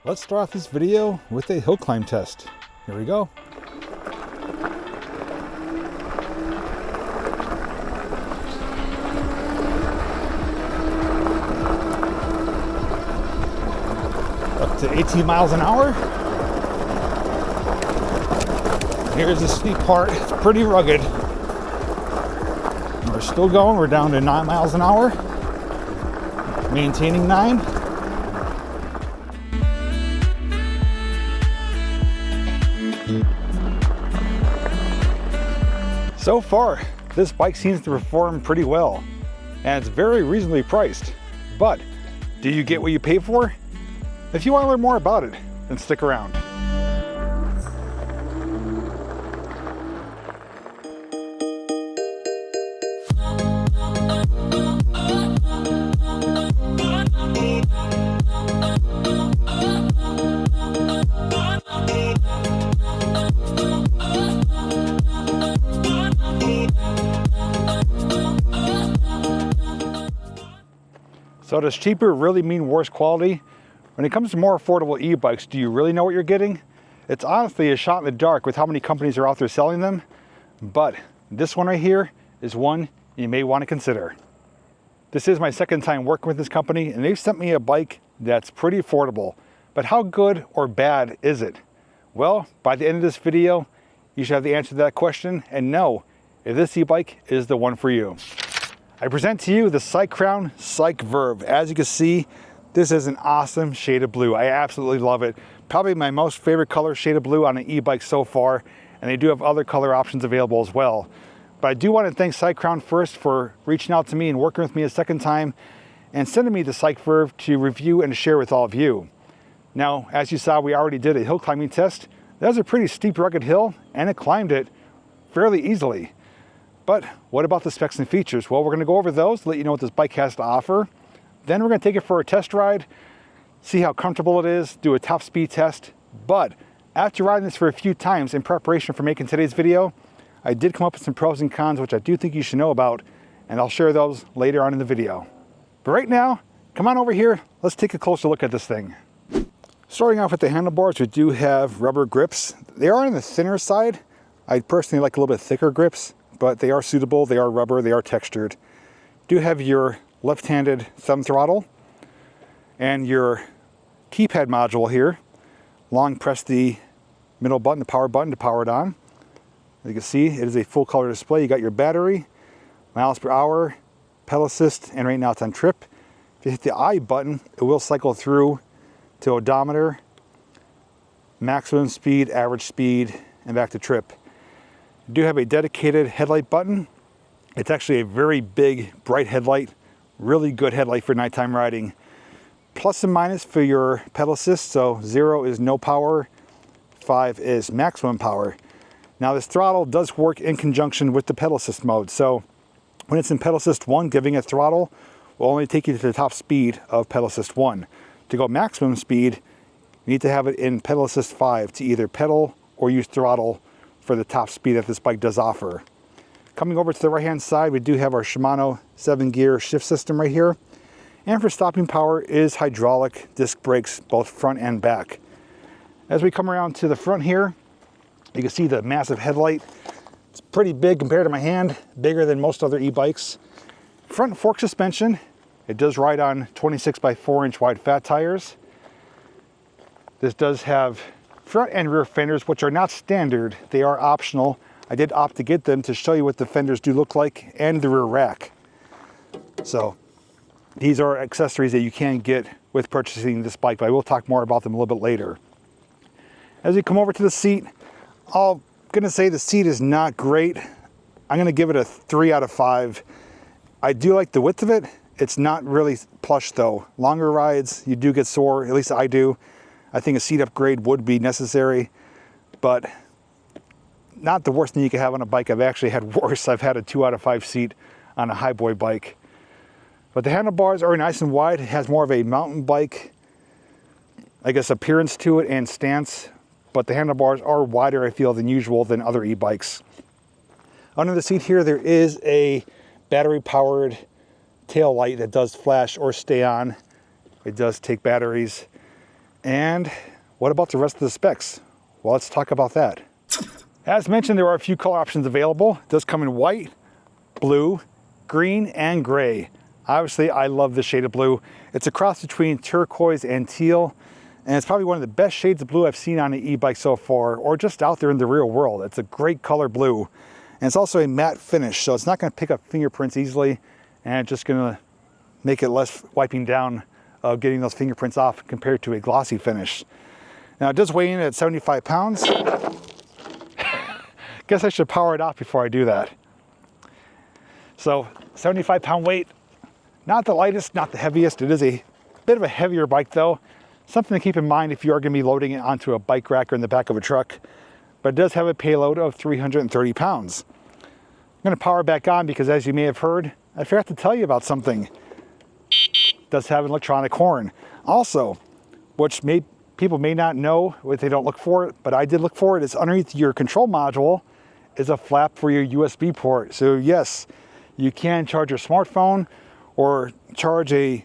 Let's start off this video with a hill climb test. Here we go. Up to 18 miles an hour. Here's the steep part. It's pretty rugged. We're still going. We're down to 9 miles an hour. Maintaining 9. So far, this bike seems to perform pretty well, and it's very reasonably priced. But do you get what you pay for? If you want to learn more about it, then stick around. So does cheaper really mean worse quality? When it comes to more affordable e-bikes, do you really know what you're getting? It's honestly a shot in the dark with how many companies are out there selling them, but this one right here is one you may want to consider. This is my second time working with this company, and they've sent me a bike that's pretty affordable. But how good or bad is it? Well, by the end of this video, you should have the answer to that question and know if this e-bike is the one for you. I present to you the CyCrown CycVerve. As you can see, this is an awesome shade of blue. I absolutely love it. Probably my most favorite color shade of blue on an e-bike so far, and they do have other color options available as well. But I do want to thank CyCrown first for reaching out to me and working with me a second time and sending me the CycVerve to review and share with all of you. Now, as you saw, we already did a hill climbing test. That was a pretty steep, rugged hill, and it climbed it fairly easily. But what about the specs and features? Well, we're going to go over those, let you know what this bike has to offer. Then we're going to take it for a test ride, see how comfortable it is, do a top speed test. But after riding this for a few times in preparation for making today's video, I did come up with some pros and cons which I do think you should know about, and I'll share those later on in the video. But right now, come on over here, let's take a closer look at this thing. Starting off with the handlebars, we do have rubber grips. They are on the thinner side. I personally like a little bit thicker grips, but they are suitable, they are rubber, they are textured. You do have your left-handed thumb throttle and your keypad module here. Long press the middle button, the power button, to power it on. As you can see, it is a full color display. You got your battery, miles per hour, pedal assist, and right now it's on trip. If you hit the I button, it will cycle through to odometer, maximum speed, average speed, and back to trip. You do have a dedicated headlight button. It's actually a very big, bright headlight. Really good headlight for nighttime riding. Plus and minus for your pedal assist. So 0 is no power, 5 is maximum power. Now this throttle does work in conjunction with the pedal assist mode. So when it's in pedal assist 1, giving it throttle will only take you to the top speed of pedal assist 1. To go maximum speed, you need to have it in pedal assist 5 to either pedal or use throttle for the top speed that this bike does offer. Coming over to the right hand side, we do have our Shimano 7-gear shift system right here. And for stopping power is hydraulic disc brakes, both front and back. As we come around to the front here, you can see the massive headlight. It's pretty big compared to my hand, bigger than most other e-bikes. Front fork suspension. It does ride on 26 by 4 inch wide fat tires. This does have front and rear fenders, which are not standard. They are optional. I did opt to get them to show you what the fenders do look like, and the rear rack. So these are accessories that you can get with purchasing this bike, but I will talk more about them a little bit later. As we come over to the seat, I'm gonna say the seat is not great. I'm gonna give it a 3 out of 5. I do like the width of it. It's not really plush though. Longer rides, you do get sore, at least I do. I think a seat upgrade would be necessary, but not the worst thing you could have on a bike. I've actually had worse. I've had a 2 out of 5 seat on a highboy bike. But the handlebars are nice and wide. It has more of a mountain bike, I guess, appearance to it and stance, but the handlebars are wider, I feel, than usual than other e-bikes. Under the seat here, there is a battery-powered tail light that does flash or stay on. It does take batteries. And what about the rest of the specs? Well, let's talk about that. As mentioned, there are a few color options available. It does come in white, blue, green, and gray. Obviously, I love this shade of blue. It's a cross between turquoise and teal, and it's probably one of the best shades of blue I've seen on an e-bike so far, or just out there in the real world. It's a great color blue. And it's also a matte finish, so it's not gonna pick up fingerprints easily, and it's just gonna make it less wiping down of getting those fingerprints off compared to a glossy finish. Now it does weigh in at 75 pounds. Guess I should power it off before I do that. So 75-pound weight, not the lightest, not the heaviest. It is a bit of a heavier bike though. Something to keep in mind if you are gonna be loading it onto a bike rack or in the back of a truck. But it does have a payload of 330 pounds. I'm gonna power it back on because as you may have heard, I forgot to tell you about something. It does have an electronic horn. Also, which people may not know if they don't look for it, but I did look for it, is underneath your control module is a flap for your USB port. So yes, you can charge your smartphone or charge a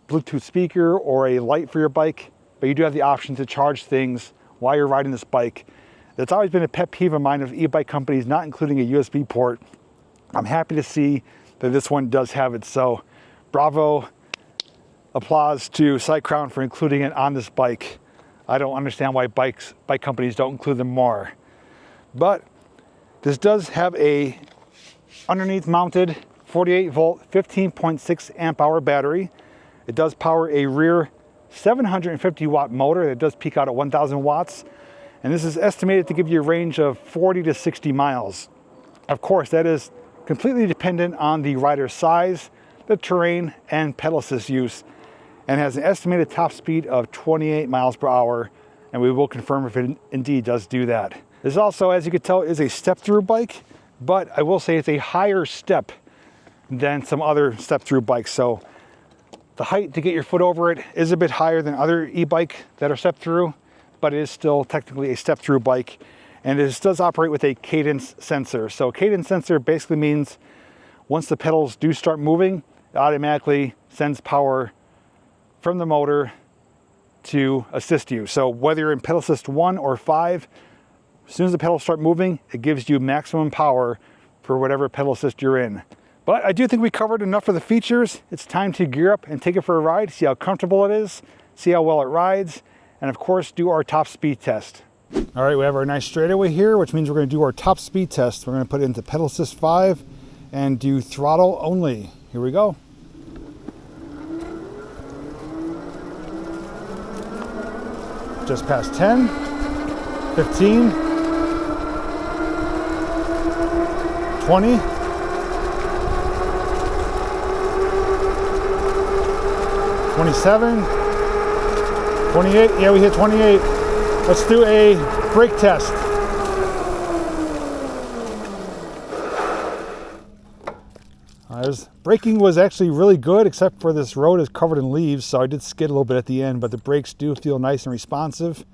Bluetooth speaker or a light for your bike, but you do have the option to charge things while you're riding this bike. That's always been a pet peeve of mine of e-bike companies not including a USB port. I'm happy to see that this one does have it, so bravo, applause to Cycrown for including it on this bike. I don't understand why bike companies don't include them more. But this does have a underneath mounted 48 volt, 15.6 amp hour battery. It does power a rear 750 watt motor that does peak out at 1000 watts. And this is estimated to give you a range of 40 to 60 miles. Of course, that is completely dependent on the rider's size, the terrain, and pedal assist use, and has an estimated top speed of 28 miles per hour, and we will confirm if it indeed does do that. This also, as you can tell, is a step-through bike, but I will say it's a higher step than some other step-through bikes. So the height to get your foot over it is a bit higher than other e-bike that are step-through, but it is still technically a step-through bike. And it does operate with a cadence sensor. So cadence sensor basically means once the pedals do start moving, it automatically sends power from the motor to assist you. So whether you're in pedal assist 1 or 5, as soon as the pedals start moving, it gives you maximum power for whatever pedal assist you're in. But I do think we covered enough of the features. It's time to gear up and take it for a ride, see how comfortable it is, see how well it rides, and of course do our top speed test. All right, we have our nice straightaway here, which means we're going to do our top speed test. We're going to put it into pedal assist 5 and do throttle only. Here we go. Just past 10, 15, 20, 27, 28. Yeah, we hit 28. Let's do a brake test. Braking was actually really good, except for this road is covered in leaves, so I did skid a little bit at the end, but the brakes do feel nice and responsive.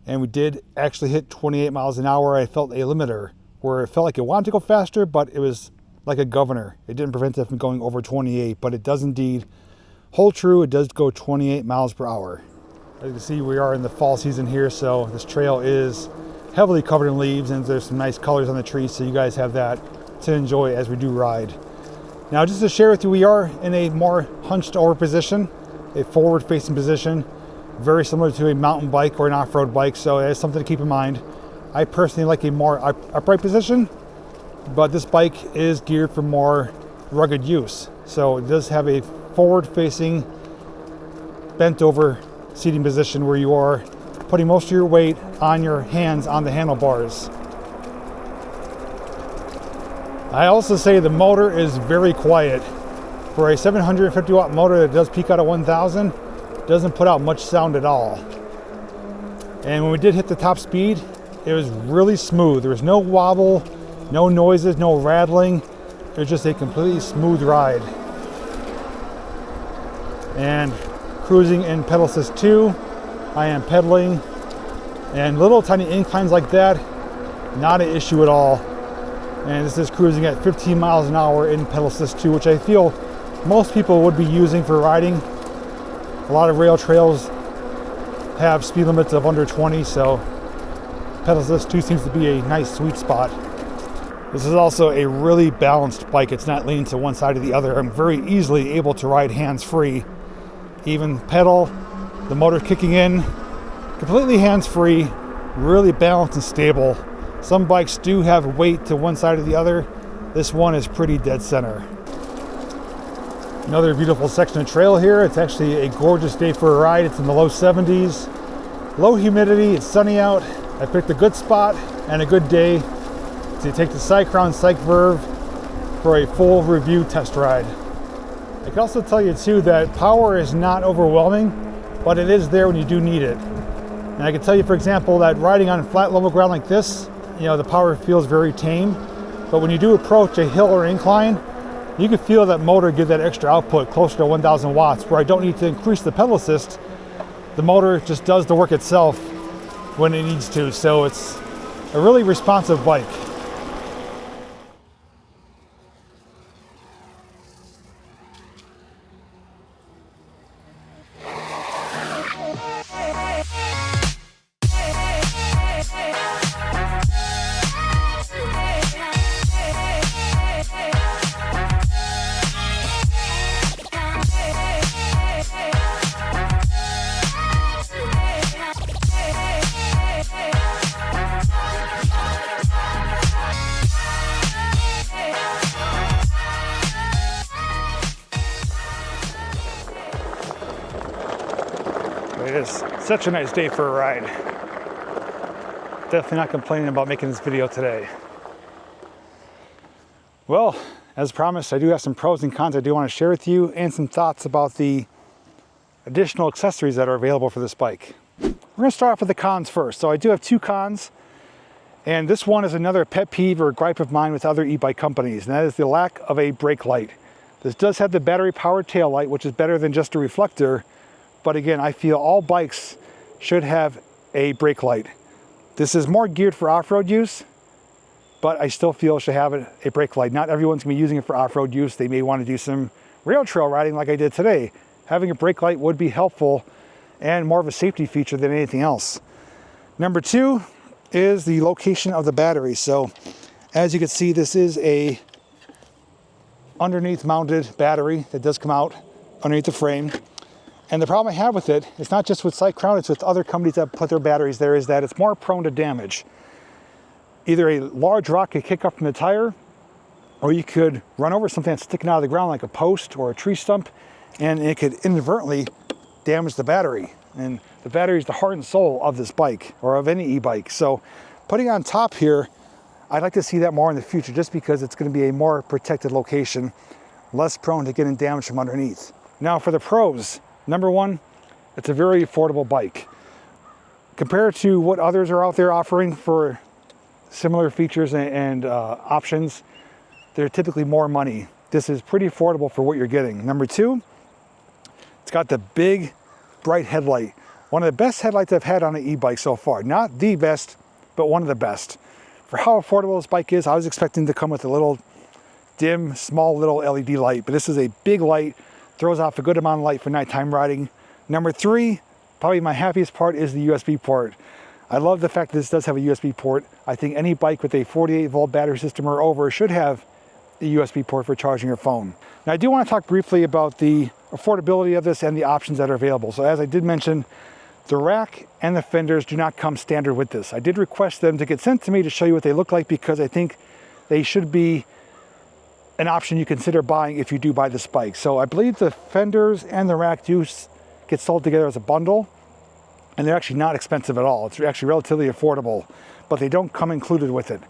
And we did actually hit 28 miles an hour. I felt a limiter where it felt like it wanted to go faster, but it was like a governor. It didn't prevent it from going over 28, but it does indeed hold true. It does go 28 miles per hour. As you can see, we are in the fall season here, so this trail is heavily covered in leaves, and there's some nice colors on the trees, so you guys have that to enjoy as we do ride. Now, just to share with you, we are in a more hunched over position, a forward facing position, very similar to a mountain bike or an off-road bike, so it's something to keep in mind. I personally like a more upright position, but this bike is geared for more rugged use. So it does have a forward facing, bent over seating position where you are putting most of your weight on your hands on the handlebars. I also say the motor is very quiet. For a 750 watt motor that does peak out at 1000, doesn't put out much sound at all. And when we did hit the top speed, it was really smooth. There was no wobble, no noises, no rattling. It was just a completely smooth ride. And cruising in pedal assist 2, I am pedaling, and little tiny inclines like that, not an issue at all. And this is cruising at 15 miles an hour in pedal assist 2, which I feel most people would be using for riding. A lot of rail trails have speed limits of under 20, so pedal assist 2 seems to be a nice sweet spot. This is also a really balanced bike. It's not leaning to one side or the other. I'm very easily able to ride hands-free. Even pedal, the motor kicking in, completely hands-free, really balanced and stable. Some bikes do have weight to one side or the other. This one is pretty dead center. Another beautiful section of trail here. It's actually a gorgeous day for a ride. It's in the low 70s. Low humidity, it's sunny out. I picked a good spot and a good day to take the CyCrown CycVerve for a full review test ride. I can also tell you too that power is not overwhelming, but it is there when you do need it. And I can tell you, for example, that riding on flat level ground like this, you know, the power feels very tame. But when you do approach a hill or incline, you can feel that motor give that extra output closer to 1,000 watts, where I don't need to increase the pedal assist. The motor just does the work itself when it needs to. So it's a really responsive bike. It is such a nice day for a ride. Definitely not complaining about making this video today. Well, as promised, I do have some pros and cons I do want to share with you, and some thoughts about the additional accessories that are available for this bike. We're going to start off with the cons first. So I do have 2 cons, and this one is another pet peeve or gripe of mine with other e-bike companies, and that is the lack of a brake light. This does have the battery powered tail light, which is better than just a reflector. But again, I feel all bikes should have a brake light. This is more geared for off-road use, but I still feel it should have a brake light. Not everyone's gonna be using it for off-road use. They may wanna do some rail trail riding like I did today. Having a brake light would be helpful and more of a safety feature than anything else. Number 2 is the location of the battery. So as you can see, this is a underneath mounted battery that does come out underneath the frame. And the problem I have with it, it's not just with CyCrown, it's with other companies that put their batteries there, is that it's more prone to damage. Either a large rock could kick up from the tire, or you could run over something that's sticking out of the ground like a post or a tree stump, and it could inadvertently damage the battery. And the battery is the heart and soul of this bike, or of any e-bike. So putting it on top here, I'd like to see that more in the future, just because it's going to be a more protected location, less prone to getting damaged from underneath. Now for the pros. Number 1, it's a very affordable bike. Compared to what others are out there offering for similar features and options, they're typically more money. This is pretty affordable for what you're getting. Number 2, it's got the big, bright headlight. One of the best headlights I've had on an e-bike so far. Not the best, but one of the best. For how affordable this bike is, I was expecting to come with a little dim, small little LED light, but this is a big light. Throws off a good amount of light for nighttime riding. Number 3, probably my happiest part, is the USB port. I love the fact that this does have a USB port. I think any bike with a 48-volt battery system or over should have a USB port for charging your phone. Now I do want to talk briefly about the affordability of this and the options that are available. So as I did mention, the rack and the fenders do not come standard with this. I did request them to get sent to me to show you what they look like, because I think they should be an option you consider buying if you do buy this bike. So I believe the fenders and the rack do get sold together as a bundle, and they're actually not expensive at all. It's actually relatively affordable, but they don't come included with it.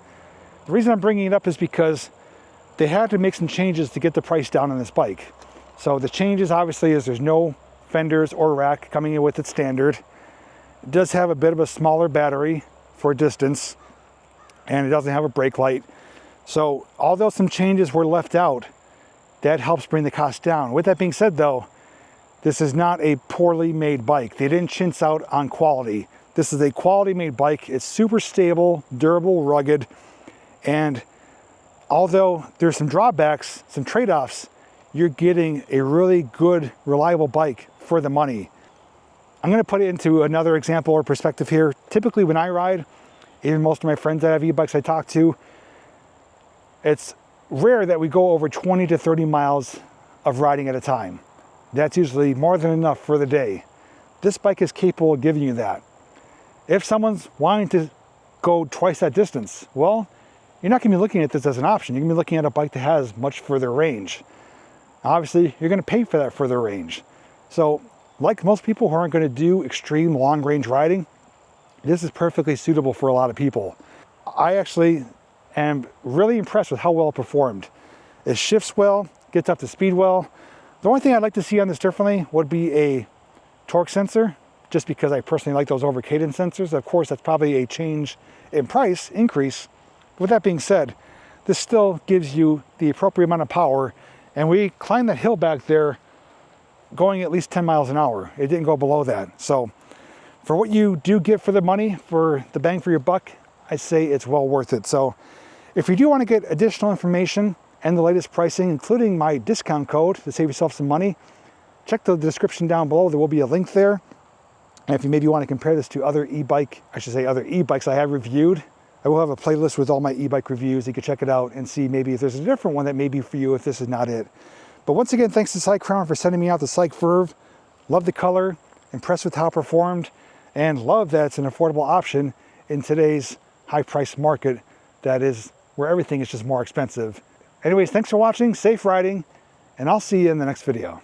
The reason I'm bringing it up is because they had to make some changes to get the price down on this bike. So the changes obviously is there's no fenders or rack coming in with it standard. It does have a bit of a smaller battery for distance, and it doesn't have a brake light. So although some changes were left out, that helps bring the cost down. With that being said though, this is not a poorly made bike. They didn't chintz out on quality. This is a quality made bike. It's super stable, durable, rugged, and although there's some drawbacks, some trade-offs, you're getting a really good, reliable bike for the money. I'm going to put it into another example or perspective here. Typically when I ride, even most of my friends that have e-bikes I talk to, it's rare that we go over 20 to 30 miles of riding at a time. That's usually more than enough for the day. This bike is capable of giving you that. If someone's wanting to go twice that distance, well, you're not going to be looking at this as an option. You're going to be looking at a bike that has much further range. Obviously, you're going to pay for that further range. So, like most people who aren't going to do extreme long range riding, this is perfectly suitable for a lot of people. I actually am really impressed with how well it performed. It shifts well, gets up to speed well. The only thing I'd like to see on this differently would be a torque sensor, just because I personally like those over cadence sensors. Of course, that's probably a change in price increase. With that being said, this still gives you the appropriate amount of power, and we climbed that hill back there going at least 10 miles an hour. It didn't go below that. So for what you do get for the money, for the bang for your buck, I say it's well worth it. So if you do want to get additional information and the latest pricing, including my discount code to save yourself some money, check the description down below. There will be a link there. And if you maybe want to compare this to other other e-bikes I have reviewed, I will have a playlist with all my e-bike reviews. You can check it out and see maybe if there's a different one that may be for you if this is not it. But once again, thanks to CyCrown for sending me out the CycVerve. Love the color, impressed with how it performed, and love that it's an affordable option in today's high-priced market that is where everything is just more expensive. Anyways, thanks for watching, safe riding, and I'll see you in the next video.